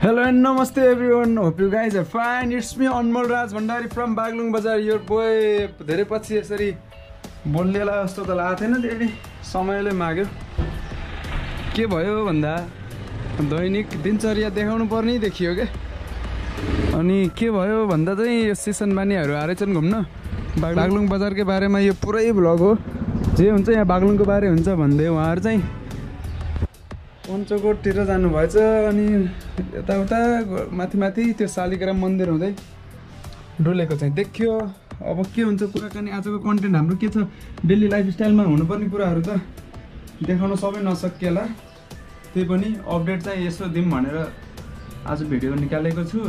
Hello and namaste everyone. Hope you guys are fine. It's me Anmol Raj Bhandari from Baglung Bazar. Your boy. धेरै पछि यसरी बोल्नेला जस्तो त लागेको थिएन त्यही समयले माग्यो के भयो भन्दा दैनिक दिनचर्या देखाउनु पर्ने देखियो के अनि के भयो भन्दा चाहिँ यो सेसन बानीहरु आरेछन् घुम्न बागलुङ बजारकै बारेमा यो पुरै भ्लग हो जे हुन्छ यहाँ बागलुङको बारे हुन्छ भन्दै उहाँहरु चाहिँ पञ्चकोटतिर जानु भएछ अनि यताउता माथि त्यो शालिग्राम मन्दिर हुँदै डोलेको चाहिँ देखियो अब के हुन्छ कुराकानी आजको कन्टेन्ट हाम्रो के छ डेली लाइफस्टाइलमा हुनुपर्ने कुराहरु त देखाउन सबै नसकिएला त्यही पनि अपडेट चाहिँ यसो दिम भनेर आज भिडियो निकालेको छु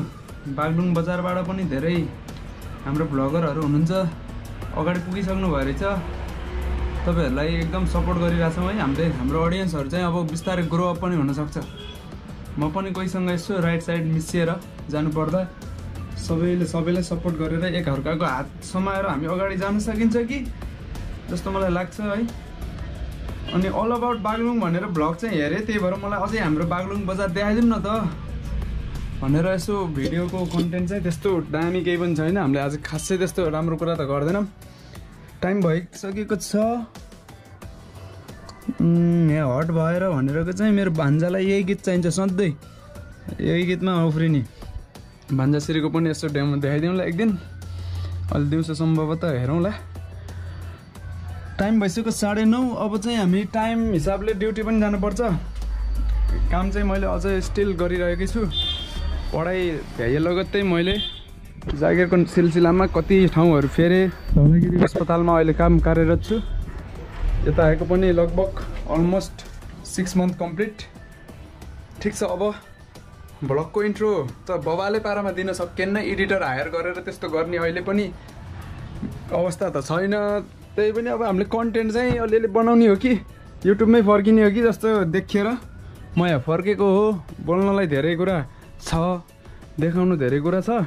बागलुङ बजारबाट पनि धेरै हाम्रो ब्लगरहरु हुनुहुन्छ अगाडि पुगिसक्नु भयो रहेछ तपाईहरुलाई एकदम सपोर्ट गरिरहेछौं है हाम्रो ऑडियन्सहरु चाहिँ अब बिस्तारै ग्रो अप पनि हुन सक्छ म पनि कोहीसँग यसो राइट साइड मिसिएर जानु पर्दा सबैलाई सपोर्ट गरेर एक अर्काको हात समाएर हामी अगाडि जान सकिन्छ कि जस्तो मलाई लाग्छ है अनि अल अबाउट बागलुङ भनेर ब्लग चाहिँ हेरे त्यही भएर मलाई अझै हाम्रो बागलुङ बजार देखाइदिनु न त भनेर यसो भिडियोको कन्टेन्ट चाहिँ त्यस्तो दामी केही पनि छैन हामीले आज खासै त्यस्तो राम्रो कुरा त गर्दैनौं टाइम भइसकेको छ यहाँ हट भएर भनेरको चाहिँ मेरो भान्जालाई यही गीत चाहिन्छ सधैं यही गीतमा उफ्रिनी भान्जाश्रीको पनि यसो डेमो देखाइदिउँला एक दिन अलि दिउँसो सम्भवतः हेरौँला टाइम भइसक्यो 9:30 अब चाहिँ हामी टाइम हिसाबले ड्युटी पनि जानुपर्छ काम चाहिँ मैले अझै स्टिल गरिरहेकै छु पढाइ भ्याइ लगत्तै मैले जागिरको सिलसिलामा कति ठाउँहरु फेरे धौलागिरी अस्पतालमा अहिले काम कार्यरत छु यता आएको पनि लगभग अलमोस्ट 6 मन्थ कम्प्लिट ठीक छ अब ब्लगको इन्ट्रो त बबाले पारामा दिन सकेन एडिटर हायर गरेर त्यस्तो गर्ने अहिले पनि अवस्था त छैन त्यही पनि अब हामीले कन्टेन्ट चाहिँ अलिअलि बनाउने हो कि युट्युबमै फर्किने हो कि जस्तो देखिएर म यहाँ फर्केको हो बोल्नलाई धेरै कुरा छ देखाउनु धेरै कुरा छ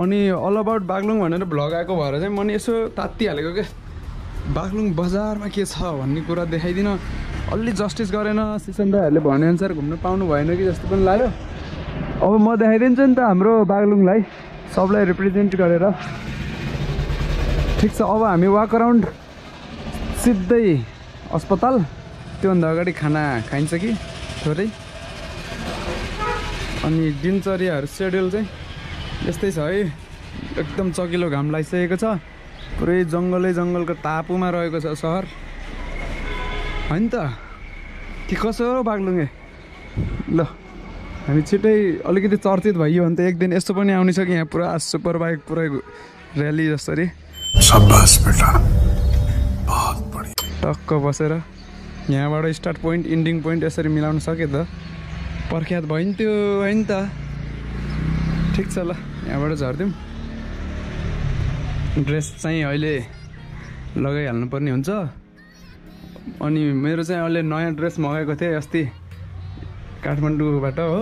अनि अल अबाउट बागलुङ भनेर भ्लग आएको भएर चाहिँ मैले यसो तात्तिहालेको के बागलुङ बजारमा के छ भन्ने कुरा देखाइदिन अलि जस्टिस गरेन सिसन दाइहरुले भने अनुसार घुम्न पाउनु भएन कि जस्तो पनि लाग्यो अब म देखाइदिन्छु नि त हाम्रो बागलुङलाई सबलाई रिप्रेजेन्ट गरेर ठीक छ अब हामी वाक अराउन्ड सिधै अस्पताल त्योभन्दा अगाडि खाना खाइन्छ कि थोरै अनि दिनचर्याहरु शेड्युल चाहिँ यस्तै छ है एकदम चकिलो घाम लागिसकेको छ पुरै जंगलको तापुमा रहेको छ शहर हैन त के कसो हो बागलुङे ल हामी छिटै अलिकति चर्चित भइयो भने त एक दिन यस्तो पनि आउनु छ कि यहाँ पुरा सुपर बाइक पुरै र्याली जसरी शाबाश बेटा बहुत बढिया टक्क बसेर यहाँबाट स्टार्ट पोइन्ट एन्डिङ पोइन्ट यसरी मिलाउन सके त प्रख्यात भइन्थ्यो हैन त ठीक छ ल यहाँबाट झर्दिउँ ड्रेस चाहिँ अहिले लगाइहाल्नु पर्ने हुन्छ अनि मेरो चाहिँ अहिले नयाँ ड्रेस मगाएको थिएँ अस्ति काठमाडौँबाट हो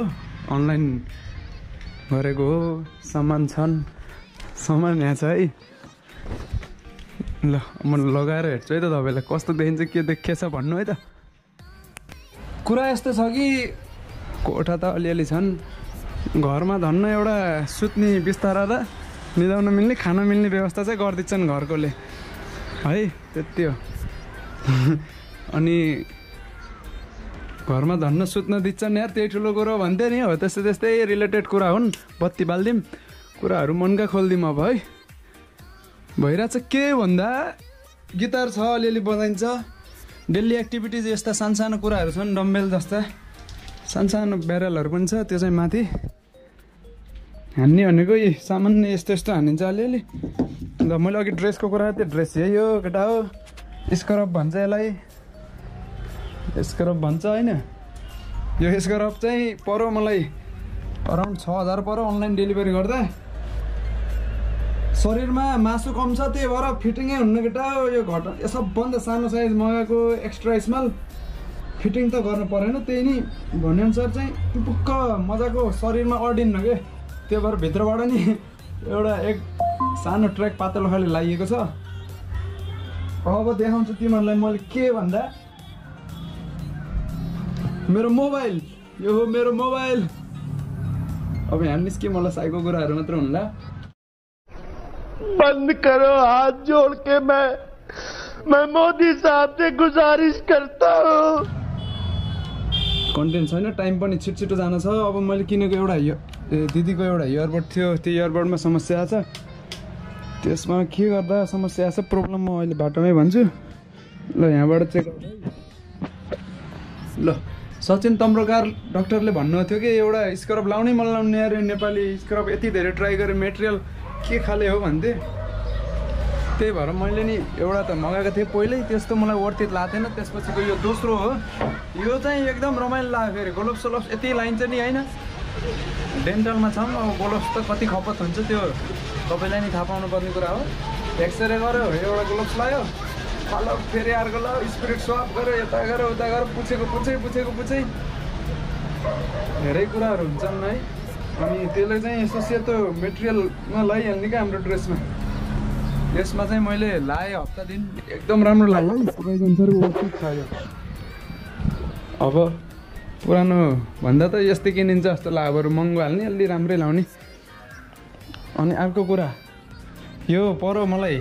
अनलाइन गरेको हो सामान यहाँ छ है ल म लगाएर हेर्छु है त तपाईलाई कस्तो देखिन्छ के देखिएछ भन्नु है त कुरा यस्तो छ कि कोठा त अलिअलि छन् घरमा धन्न एउटा सुत्ने बिस्तारा र निदाउन मिल्ने खान मिल्ने व्यवस्था चाहिँ गर्दिन्छन् घरकोले है त्यति हो अनि घरमा धन्न सुत्न दिन्छन् यार त्यही ठुलो कुरो भन्थे नि हो त्यस्तै रिलेटेड कुरा हुन् बत्ती बाल्दिम कुराहरु मनका खोल्दिम अब है भइरहेछ के भन्दा गिटार छ अलिअलि बजाइन्छ डेली एक्टिभिटिज यस्ता सानसानो कुराहरु छन् डम्बेल जस्ता सानसानो ब्यारलहरु पनि छ त्यो चाहिँ माथि हान्ने भनेको सामान्य यस्तो हानिन्छ अलिअलि अन्त मैले अघि ड्रेसको कुरा त्यो ड्रेस यही हो केटा हो स्क्रब भन्छ यसलाई स्क्रब भन्छ हैन यो स्क्रब चाहिँ पर्यो मलाई अराउन्ड 6000 पर्यो अनलाइन डेलिभरी गर्दा शरीरमा मासु कम छ त्यही भएर फिटिङै हुन्न केटा हो यो यो सबभन्दा सानो साइज मगाएको एक्स्ट्रा स्मल फिटिङ त गर्नु परेन त्यही नि भन्ने अनुसार चाहिँ टुपुक्क मजाको शरीरमा अडिन्न के त्यो भएर भित्रबाट नि एउटा एक सानो ट्र्याक पातलो खाले लागिएको छ अब देखाउँछु तिमीहरुलाई मैले के भन्दा मेरो मोबाइल यो हो मेरो मोबाइल अब यहाँ निस्के मलाई साइको कुराहरू मात्र हुन्ला। बंद करो हाथ जोड़ के मैं मोदी साहब से गुजारिश करता हूँ। कन्टेन्ट छैन, टाइम पनि छिटो जान छ। अब मैले किनेको एउटा दिदीको एउटा इयरबड थियो, त्यो इयरबडमा समस्या छ। त्यसमा के गर्दा समस्या छ प्रब्लम म अहिले बाटोमै भन्छु। ल यहाँबाट चेक ल सचिन तम्ब्रोकार डक्टरले भन्नु थियो कि एउटा स्क्रब लाउनै मन लाउने यार, नेपाली स्क्रब यति धेरै ट्राई गरेँ, मेटेरियल के खाले हो भन्थे। त्यही भएर मैले नि एउटा त मगाएको थिएँ पहिल्यै, त्यस्तो मलाई वर्थित लाग्थेन। त्यसपछिको यो दोस्रो हो, यो चाहिँ एकदम रमाइलो लाग्यो। फेरि ग्लोभ्स सोलोभ्स यति लाइन्छ नि होइन, डेन्टलमा छौँ। अब ग्लोभ्स त कति खपत हुन्छ त्यो तपाईँलाई नि थाहा पाउनुपर्ने कुरा हो। एक्सरे गऱ्यो, एउटा ग्लोभ्स लगायो, फालो फेरि अर्को लगायो, स्पिरिट स्वाप गऱ्यो, यता गऱ्यो उता गऱ्यो, पुछेको धेरै कुराहरू हुन्छन् है। अनि त्यसले चाहिँ यस्तो सेतो मेटेरियलमा लगाइहाल्ने क्या हाम्रो ड्रेसमा। यसमा चाहिँ मैले लाएँ हप्ता दिन, एकदम राम्रो लाग्यो है। तपाईँको अनुसारको खायो। अब पुरानो भन्दा त यस्तै किनिन्छ जस्तो लाग्यो, बरु महँगो हाल्ने, अलि राम्रै लाउने। अनि अर्को कुरा, यो पऱ्यो मलाई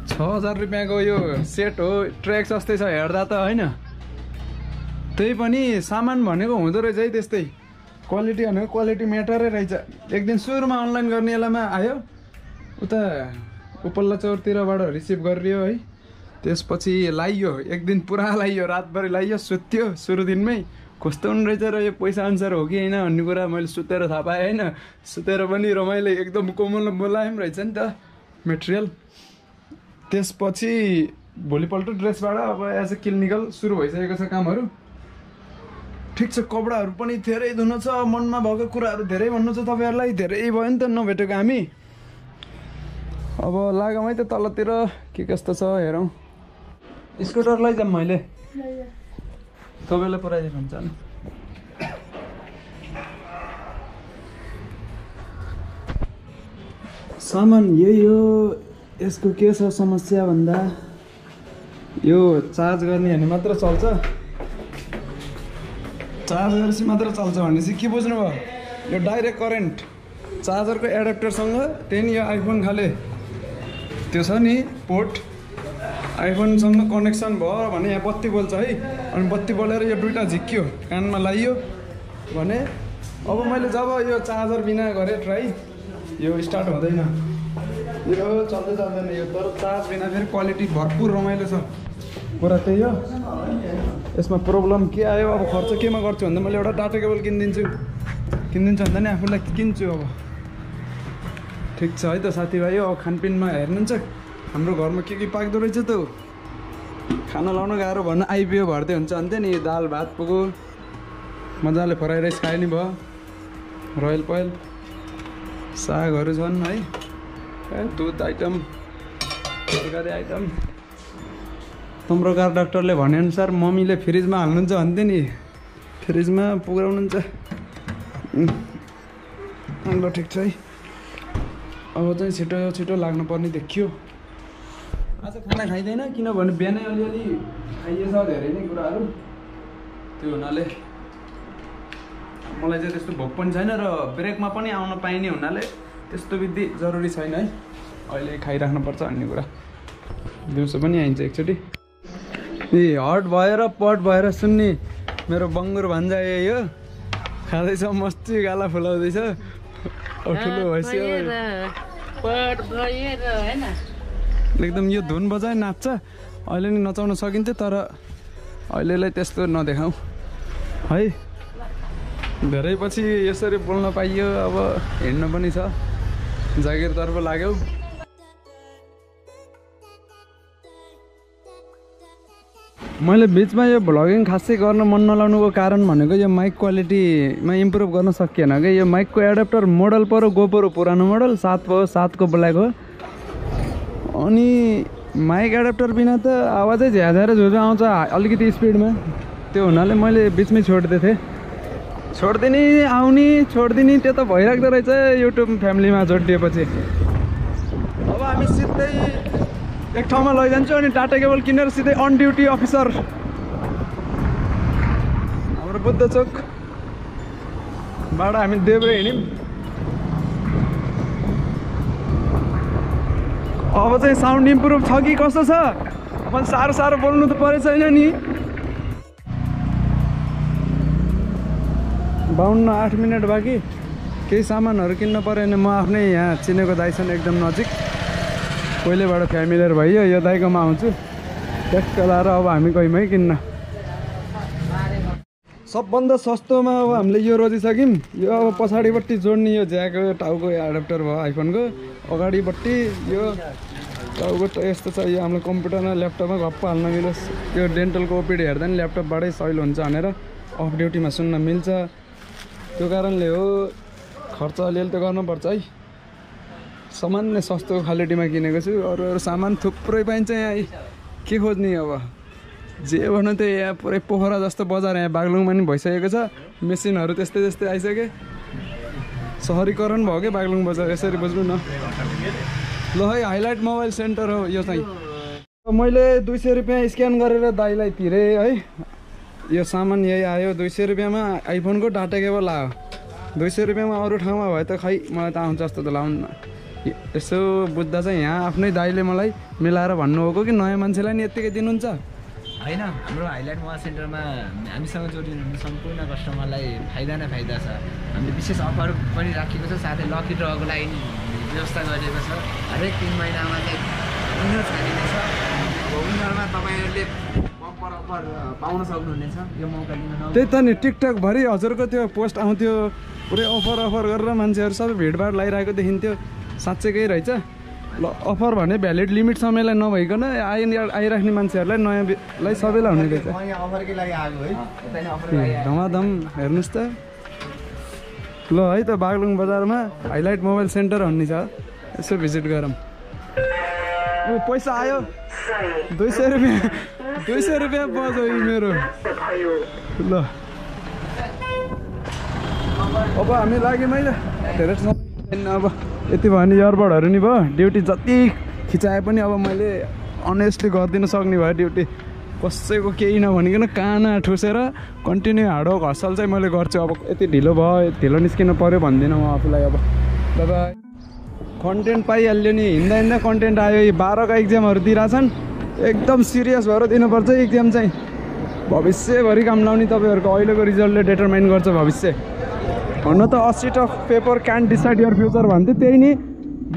6000 रुपियाँको यो सेट हो। ट्र्याक जस्तै छ हेर्दा त होइन, त्यही पनि सामान भनेको हुँदो रहेछ है त्यस्तै। क्वालिटी भनेको क्वालिटी म्याटरै रहेछ। एक दिन सुरुमा अनलाइन गर्ने बेलामा आयो, उता उपल्ला चौरतिरबाट रिसिभ गरियो है। त्यसपछि लाइयो, एक दिन पुरा लाइयो, रातभरि लाइयो, सुत्यो सुरु दिनमै। कस्तो हुने रहेछ र यो पैसा अनुसार हो कि होइन भन्ने कुरा मैले सुतेर थाहा पाएँ होइन। सुतेर पनि रमाइलो, एकदम कोमल मुलायम रहेछ नि त मेटेरियल। त्यसपछि भोलिपल्ट ड्रेसबाट अब एज ए क्लिनिकल सुरु भइसकेको छ कामहरू। ठिक छ, कपडाहरू पनि धेरै धुनु छ, मनमा भएको कुराहरू धेरै भन्नु छ तपाईँहरूलाई। धेरै भयो नि त नभेटेको हामी। अब लागौँ है त तलतिर, के कस्तो छ हेरौँ। स्कुटर लैजाऊँ मैले, तपाईँलाई पुऱ्याइदिनु हुन्छ नि। सामान यही हो। यसको के छ समस्या भन्दा, यो चार्ज गर्ने भने मात्र चल्छ। चार्ज गरेपछि मात्र चल्छ भनेपछि के बुझ्नुभयो? यो डाइरेक्ट करेन्ट चार्जरको एडाप्टरसँग त्यही नि यो आइफोन खाले त्यो छ नि पोर्ट, आइफोनसँग कनेक्सन भयो भने यहाँ बत्ती बल्छ है। अनि बत्ती बलेर यो दुइटा झिक्यो, कानमा लगाइयो भने अब मैले जब यो चार्जर बिना गरेँ ट्राई, यो स्टार्ट हुँदैन, यो चल्दैन यो। तर चार्ज बिना फेरि क्वालिटी भरपुर रमाइलो छ। कुरा त्यही हो। यसमा प्रब्लम के आयो, अब खर्च केमा गर्छु भन्दा मैले एउटा डाटा केबल किनिदिन्छु भन्दा नि आफूलाई किन्छु। अब ठिक छ है त साथीभाइ। अब खानपिनमा हेर्नुहुन्छ हाम्रो घरमा के पाक्दो रहेछ त, खाना लाउन गाह्रो भन्न आइपिओ भर्दै हुन्छ अन्त्य नि। दाल भात पुग्यो, मजाले फ्राई राइस खाए नि भयो, रोयल पोयल सागहरू छन् है, दुध आइटम, तरकारी आइटम। तम्ब्रोकार डाक्टरले भनेअनुसार मम्मीले फ्रिजमा हाल्नुहुन्छ भन्थ्यो नि, फ्रिजमा पुऱ्याउनुहुन्छ। ल ठिक छ है। अब चाहिँ छिटो लाग्नु पर्ने देखियो। आज खाना खाइँदैन किनभने बिहानै अलिअलि खाइएछ धेरै नै कुराहरू। त्यो हुनाले मलाई चाहिँ त्यस्तो भोक पनि छैन र ब्रेकमा पनि आउन पाइने हुनाले त्यस्तो विधि जरुरी छैन है। अहिले खाइराख्नुपर्छ भन्ने कुरा। दिउँसो पनि आइन्छ एकचोटि। ए हट भएर पट भएर सुन्ने मेरो बङ्गुर भन्छ यही हो। खाँदैछ मस्ती, गाला फुलाउँदैछ, ठुलो भइसक्यो एकदम। यो धुन बजाए नाच्छ, अहिले नि नचाउन सकिन्छ तर अहिलेलाई त्यस्तो नदेखाउँ है। धेरै पछि यसरी बोल्न पाइयो, अब हिँड्न पनि छ, जागिरतर्फ लाग्यौ। मैले बिचमा यो भ्लगिङ खासै गर्न मन नलाउनुको कारण भनेको यो माइक क्वालिटीमा इम्प्रुभ गर्न सकिएन कि। यो माइकको एडाप्टर मोडल पऱ्यो गोप्रो पुरानो मोडल 7 हो, 7 को ब्ल्याक हो। अनि माइक एडाप्टर बिना त आवाजै झ्याझ्याएर झुझो आउँछ अलिकति स्पिडमा। त्यो हुनाले मैले बिचमै छोडिदिएको थिएँ। छोडिदिने आउने छोडिदिने त्यो त भइराख्दो रहेछ युट्युब फ्यामिलीमा जोडिएपछि। अब हामी सिधै एक ठाउँमा लैजान्छु अनि टाटा केबल किनेर सिधै अन ड्युटी अफिसर हाम्रो बुद्ध चोकबाट हामी देब्रे हिँड्यौँ। अब चाहिँ साउन्ड इम्प्रुभ छ कि कस्तो छ मैले साह्रो बोल्नु त परे छैन नि 52 मिनट बाँकी केही सामानहरू किन्न पऱ्यो भने म आफ्नै यहाँ चिनेको दाइसँग एकदम नजिक पहिलेबाट फ्यामिलियर भइयो यो दाइकोमा आउँछु ट्याक्क लाएर अब हामी गयौँ है किन्न सबभन्दा सस्तोमा अब हामीले यो रोजिसक्यौँ यो अब पछाडिपट्टि जोड्ने यो ज्याक टाउको एडाप्टर भयो आइफोनको अगाडिपट्टि यो टाउको यस्तो छ यो हाम्रो कम्प्युटरमा ल्यापटपमा गप्प हाल्न मिलोस् यो डेन्टलको ओपिडी हेर्दा नि ल्यापटपबाटै सहिलो हुन्छ भनेर अफ ड्युटीमा सुन्न मिल्छ त्यो कारणले हो खर्च अलिअलि त गर्नुपर्छ है सामान्य सस्तो क्वालिटीमा किनेको छु अरू सामान थुप्रै पाइन्छ यहाँ के खोज्ने अब जे भन्नु त्यो यहाँ पुरै पोखरा जस्तो बजार यहाँ बागलुङमा नि भइसकेको छ मेसिनहरू त्यस्तै आइसके सहरीकरण भयो क्या बागलुङ बजार यसरी बुझ्नु न ल है हाइलाइट मोबाइल सेन्टर हो यो चाहिँ मैले 200 रुपियाँ स्क्यान गरेर दाइलाई तिरेँ है यो सामान यही आयो 200 रुपियाँमा आइफोनको डाटा केबल आयो 200 रुपियाँमा अरू ठाउँमा भए त खै मलाई त आउँछ जस्तो त लाउनु यसो बुझ्दा चाहिँ यहाँ आफ्नै दाइले मलाई मिलाएर भन्नुभएको कि नयाँ मान्छेलाई नि यत्तिकै दिनुहुन्छ होइन हाम्रो हाइलाइट मोबाइल सेन्टरमा हामीसँग जोडिनु सम्पूर्ण कस्टमरलाई फाइदा नै फाइदा छ हामीले विशेष अफर पनि राखेको छ साथै लकी ड्रको लागि व्यवस्था गरिएको छ हरेक 3 महिनामा चाहिँ विनर छानिनेछ विनरमा तपाईँहरूले बम्पर अफर पाउन सक्नुहुनेछ यो मौका लिन न त्यही त नि टिकटक भरि हजुरको त्यो पोस्ट आउँथ्यो पुरै अफर गरेर मान्छेहरू सबै भिडभाड लगाइरहेको देखिन्थ्यो साँच्चैकै रहेछ ल अफर भने भ्यालिड लिमिट समयलाई नभइकन आइराख्ने मान्छेहरूलाई नयाँलाई सबैलाई हुने रहेछ धमाधम हेर्नुहोस् त ल है त बागलुङ बजारमा हाइलाइट मोबाइल सेन्टर भन्ने छ यसो भिजिट गरौँ पैसा आयो 200 रुपियाँ बज्यो मेरो ल अब हामी लाग्यौँ मैले धेरै अब यति भयो भने इयरबडहरू नि भयो ड्युटी जति खिचाए पनि अब मैले अनेस्टली गरिदिन सक्ने भयो ड्युटी कसैको केही नभनिकन काना ठुसेर कन्टिन्यू हार्डवर्क हसल चाहिँ मैले गर्छु अब यति ढिलो भयो ढिलो निस्किन पऱ्यो भन्दिनँ म आफूलाई अब तपाईँ कन्टेन्ट पाइहाल्यो नि हिँड्दा कन्टेन्ट आयो यी 12 का इक्जामहरू दिइरहेछन् एकदम सिरियस भएर दिनुपर्छ इक्जाम चाहिँ भविष्यभरि काम लाउने तपाईँहरूको अहिलेको रिजल्टले डिटरमाइन गर्छ भविष्य हुन त 80 of paper can decide your future भन्थ्यो त्यही नि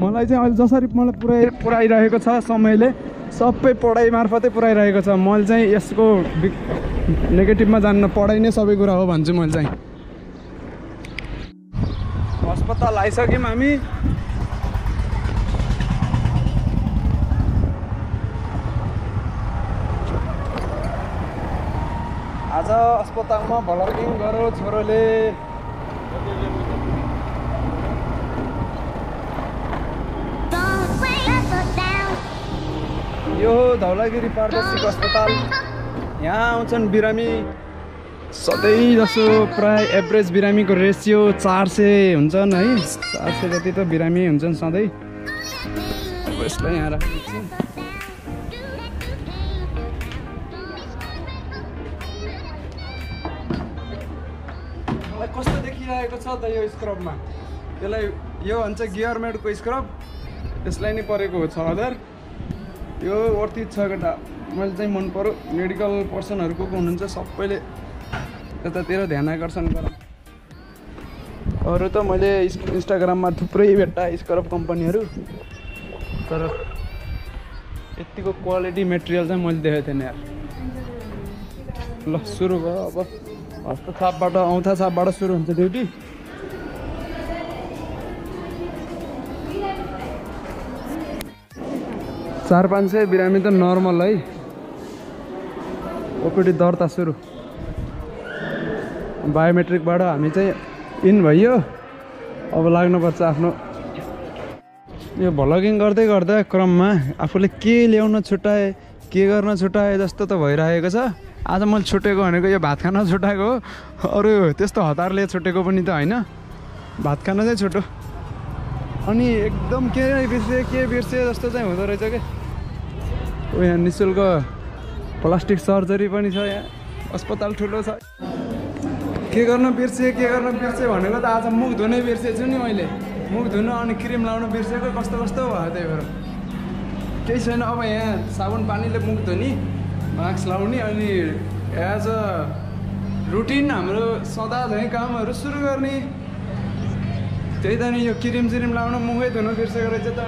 मलाई चाहिँ अहिले जसरी मलाई पुऱ्याइरहेको छ समयले सबै पढाइ मार्फतै पुऱ्याइरहेको छ मैले चाहिँ यसको नेगेटिभमा जान्न पढाइ नै सबै कुरा हो भन्छु मैले चाहिँ अस्पताल आइसक्यौँ हामी आज अस्पतालमा भ्लगिङ गऱ्यो छोरोले यो धौलागिरी पारदर्शिक अस्पताल यहाँ आउँछन् बिरामी सधैँ जसो प्राय एभरेज बिरामीको रेसियो 400 हुन्छन् है 400 जति त बिरामी हुन्छन् सधैँ अब यसलाई यहाँ राख्छु कस्तो देखिरहेको छ त यो स्क्रबमा यसलाई यो भन्छ गियरमेडको स्क्रब यसलाई नै परेको हो 6000 यो वर्थित छ केटा मैले चाहिँ मन पर्यो मेडिकल पर्सनहरू को हुनुहुन्छ सबैले यतातिर ध्यान आकर्षण गर अरू त मैले इन्स्टाग्राममा थुप्रै भेट्टा स्क्रब कम्पनीहरू तर यतिको क्वालिटी मेटेरियल चाहिँ मैले देखेको थिएन यार ल सुरु भयो अब हस्तछापबाट औँठा छापबाट सुरु हुन्छ ड्युटी चार 500 बिरामी त नर्मल है ओपिडी दर्ता सुरु बायोमेट्रिकबाट हामी चाहिँ इन भइयो अब लाग्नुपर्छ आफ्नो यो भ्लगिङ गर्दै गर्दा क्रममा आफूले के ल्याउन छुट्याए के गर्न छुट्याए जस्तो त भइरहेको छ आज मैले छुटेको भनेको यो भात खान छुट्याएको हो अरू त्यस्तो हतारले छुटेको पनि त होइन भात खान चाहिँ छुट्यो अनि एकदम के बिर्से जस्तो चाहिँ हुँदो रहेछ क्या यहाँ निःशुल्क प्लास्टिक सर्जरी पनि छ यहाँ अस्पताल ठुलो छ के गर्न बिर्से भनेको त आज मुख धुनै बिर्सेछु नि मैले मुख धुन अनि क्रिम लाउन बिर्सेको कस्तो भयो त्यही भएर केही छैन। अब यहाँ साबुन पानीले मुख धुने, मास्क लाउने, अनि एज अ रुटिन हाम्रो सदाझैँ कामहरू सुरु गर्ने। त्यही त नि यो क्रिम सिरिम लाउनु, मुखै धुनु बिर्सेको रहेछ त।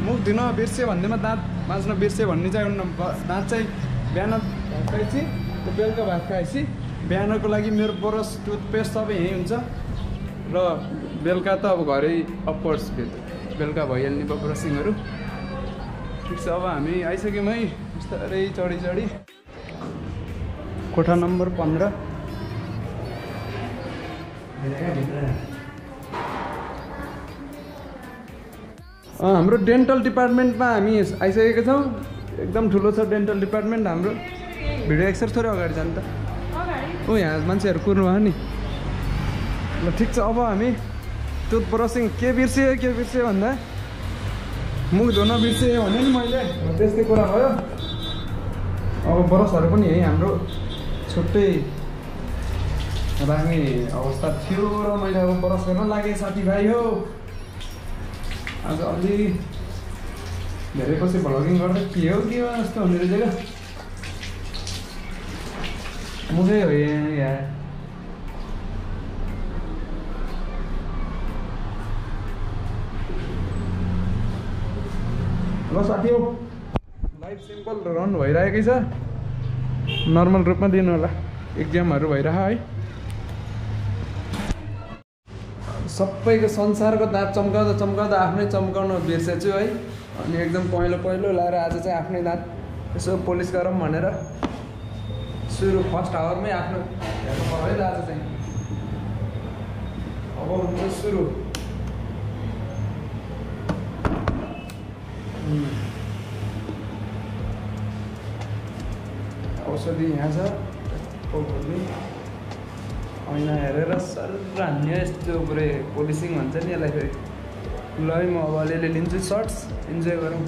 मुख धुन बिर्स्यो भन्दैमा दाँत माझ्न बिर्स्यो भन्ने चाहिँ हुन्न। दाँत चाहिँ बिहान भात खाएपछि बेलुका भात खाएपछि बिहानको लागि मेरो ब्रस टुथपेस्ट सबै यहीँ हुन्छ र बेलुका त अब घरै अफकोर्स बेलुका भइहाल्ने भयो ब्रसिङहरू। ठिक छ, अब हामी आइसक्यौँ है बिस्तारै चढी कोठा नम्बर 15। हाम्रो डेन्टल डिपार्टमेन्टमा हामी आइसकेका छौँ। एकदम ठुलो छ डेन्टल डिपार्टमेन्ट हाम्रो। भिडियो एक्सर थोरै अगाडि जानु त। यहाँ मान्छेहरू कुर्नु भयो नि। ल ठिक छ, अब हामी टुथ ब्रसिङ के बिर्सेँ भन्दा मुख धुन बिर्सेँ भने नि मैले, त्यस्तै कुरा भयो। अब ब्रसहरू पनि यही हाम्रो छुट्टै राख्ने अवस्था थियो र मैले अब ब्रस गर्न लागेँ साथीभाइ हो। आज अलि धेरै पछि भ्लगिङ गर्दा के हो जस्तो हुने रहेछ क्या। मुखै हो यहाँ। ल साथी हो, लाइफ सिम्पल रन भइरहेकै छ। नर्मल रूपमा दिनु होला, एक्जामहरू भइरह है। सबैको संसारको दाँत चम्काउँदा आफ्नै चम्काउन बिर्सेछु है। अनि एकदम पहिलो लाएर आज चाहिँ आफ्नै दाँत यसो पोलिस गरौँ भनेर सुरु फर्स्ट आवरमै आफ्नो हेर्नु पर्यो है आज चाहिँ। अब हुन्छ सुरु। औषधि यहाँ छ, ऐना हेरेर सर हान्ने यस्तो पुरै पोलिसिङ भन्छ नि यसलाई फेरि। ल है म अब अलिअलि लिन्छु सर्ट्स, इन्जोय गरौँ।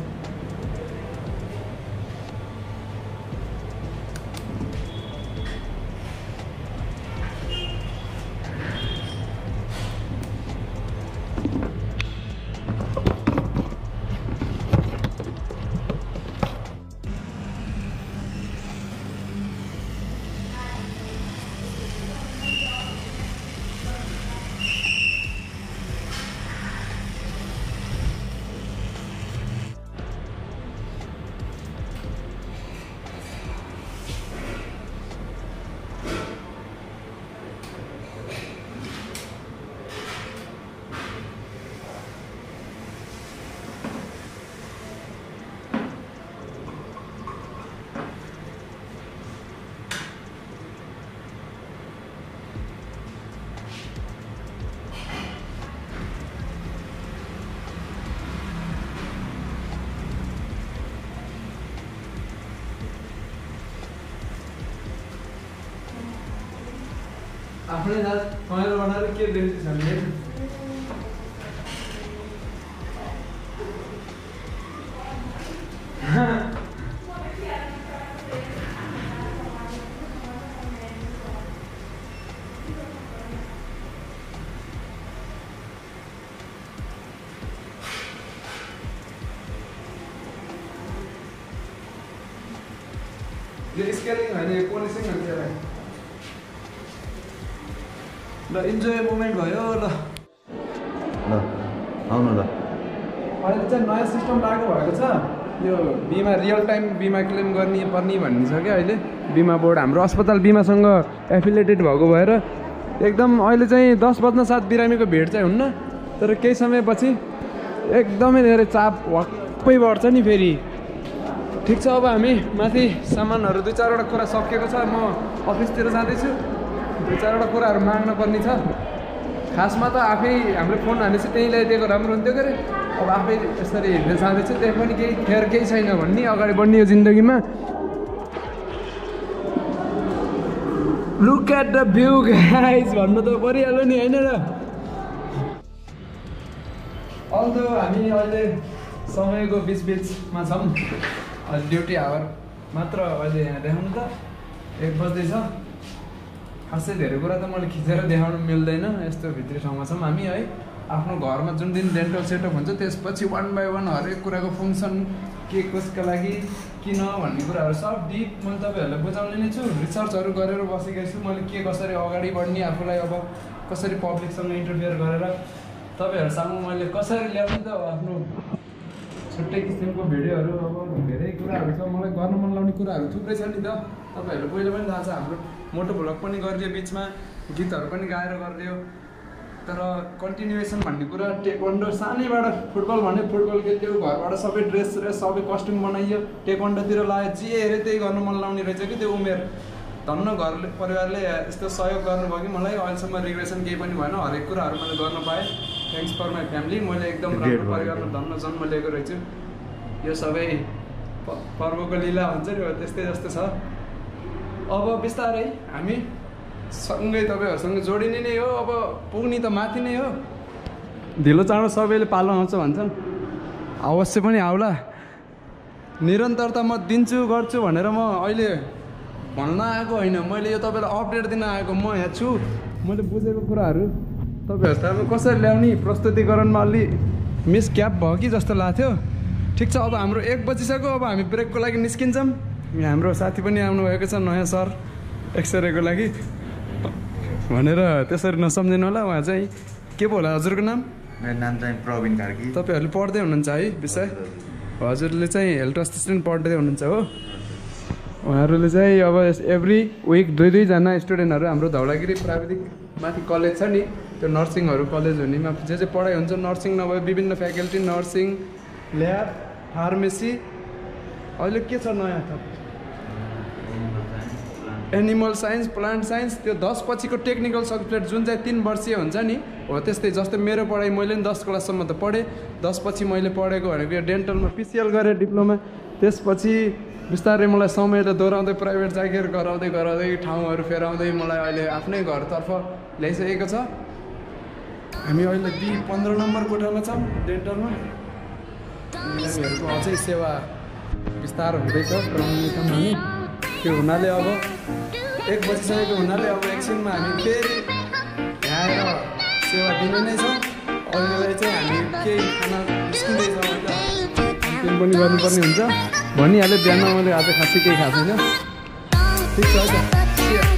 आफ्नै दाँत पहेँलो बनाएर के देख्छु हामीले। यो स्केलिङ होइन, पोलिसिङ भन्छ यसलाई। ल इन्जोय मोमेन्ट भयो। ल आउनु ल। अहिले चाहिँ नयाँ सिस्टम लागु भएको छ, यो बिमा रियल टाइम बिमा क्लेम गर्ने पर्ने भन्ने छ क्या अहिले। बिमा बोर्ड हाम्रो अस्पताल बिमासँग एफिलिएटेड भएको भएर एकदम अहिले चाहिँ 10 बज्न साथ बिरामीको भिड चाहिँ हुन्न, तर केही समयपछि एकदमै धेरै चाप वाक्कै बढ्छ नि फेरि। ठिक छ, अब हामी माथि सामानहरू 2-4वटा कुरा सकिएको छ। म अफिसतिर जाँदैछु, 2-4वटा कुराहरू माग्न पर्ने छ। खासमा त आफै हाम्रो फोन हानेपछि त्यहीँ ल्याइदिएको राम्रो हुन्थ्यो के अरे। अब आफै यसरी हिँड्दै जाँदैछु, त्यही पनि केही छैन भन्ने, अगाडि बढ्ने यो जिन्दगीमा। Look at the view guys भन्नु त परिहाल्यो नि होइन र। अल्दो हामी अहिले समयको बिचमा छौँ। अहिले ड्युटी आवर मात्र अहिले यहाँ देखाउनु त 1 बज्दैछ। खासै धेरै कुरा त मैले खिचेर देखाउनु मिल्दैन, यस्तो भित्री ठाउँमा छौँ हामी है। आफ्नो घरमा जुन दिन डेन्टल सेटअप हुन्छ त्यसपछि 1 बाई 1 हरेक कुराको फङ्सन के कसका लागि किन भन्ने कुराहरू सब डिप मैले तपाईँहरूलाई बुझाउने नै छु। रिसर्चहरू गरेर बसेको छु मैले के कसरी अगाडि बढ्ने आफूलाई अब कसरी पब्लिकसँग इन्टरफियर गरेर तपाईँहरूसँग मैले कसरी ल्याउने त आफ्नो छुट्टै किसिमको भिडियोहरू अब धेरै कुराहरू छ मलाई गर्न मन लाग्ने कुराहरू थुप्रै छ नि त। तपाईँहरू पहिला पनि थाहा छ हाम्रो मोटो भ्लग पनि गरिदियो बिचमा गीतहरू पनि गाएर गरिदियो तर कन्टिन्युएसन भन्ने कुरा टेक्वान्डो सानैबाट फुटबल भने फुटबल खेल्थ्यो घरबाट सबै ड्रेस सबै कस्ट्युम बनाइयो टेक्वान्डोतिर लाग्यो जे हेऱ्यो त्यही गर्न मन लाउने रहेछ कि त्यो उमेर धन्न घर परिवारले यस्तो सहयोग गर्नुभयो कि मलाई अहिलेसम्म रिग्रेसन केही पनि भएन हरेक कुराहरू मैले गर्न पाएँ थ्याङ्क्स फर माई फ्यामिली मैले एकदम राम्रो परिवारमा धन्न जन्म लिएको रहेछु यो सबै पर्वको लीला हुन्छ नि त्यस्तै जस्तो छ। अब बिस्तारै हामी सँगै तपाईँहरूसँग जोडिने नै हो अब पुग्ने त माथि नै हो ढिलो चाँडो सबैले पालो आउँछ भन्छन् अवश्य पनि आउला निरन्तरता म दिन्छु गर्छु भनेर म अहिले भन्न आएको होइन मैले यो तपाईँलाई अपडेट दिन आएको म यहाँ छु मैले बुझेको कुराहरू तपाईँहरूसँग कसरी ल्याउने प्रस्तुतिकरणमा अलि मिस क्याप भयो कि जस्तो लाग्थ्यो। ठिक छ अब हाम्रो 1 बजिसक्यो अब हामी ब्रेकको लागि निस्किन्छौँ यहाँ हाम्रो साथी पनि आउनुभएको छ नयाँ सर एक्सरेको लागि भनेर त्यसरी नसम्झिनु होला उहाँ चाहिँ के पो होला हजुरको नाम? मेरो नाम चाहिँ प्रवीण कार्की। तपाईँहरूले पढ्दै हुनुहुन्छ है विषय हजुरले चाहिँ हेल्थ असिस्टेन्ट पढ्दै हुनुहुन्छ हो उहाँहरूले चाहिँ अब एभ्री विक 2-2जना स्टुडेन्टहरू हाम्रो धौलागिरी प्राविधिक माथि कलेज छ नि त्यो नर्सिङहरू कलेज हुनेमा जे पढाइ हुन्छ नर्सिङ नभए विभिन्न फ्याकल्टी नर्सिङ ल्याब फार्मेसी अहिले के छ नयाँ थप एनिमल साइन्स प्लान्ट साइन्स त्यो 10 पछिको टेक्निकल सब्जेक्ट जुन चाहिँ 3 वर्षीय हुन्छ नि हो त्यस्तै जस्तै मेरो पढाइ मैले पनि 10 क्लाससम्म त पढेँ 10 पछि मैले पढेको भनेको यो डेन्टलमा पिसिएल गरेँ डिप्लोमा त्यसपछि बिस्तारै मलाई समयले दोहोऱ्याउँदै प्राइभेट जागिर गराउँदै ठाउँहरू फेराउँदै मलाई अहिले आफ्नै घरतर्फ ल्याइसकेको छ। हामी अहिले B15 नम्बर कोठामा छौँ डेन्टलमा हामीहरूको अझै सेवा विस्तार हुँदैछ क्रमनिकम हामी त्यो हुनाले अब 1 बजिसकेको हुनाले अब एकछिनमा हामी फेरि आएर सेवा दिने नै छौँ। अहिलेलाई चाहिँ हामी केही खाना निस्किँदैछौँ होइन क्याम्पेन पनि गर्नुपर्ने हुन्छ भनिहाल्यो बिहान मैले आज खासै केही खाएको छैन ठिक छ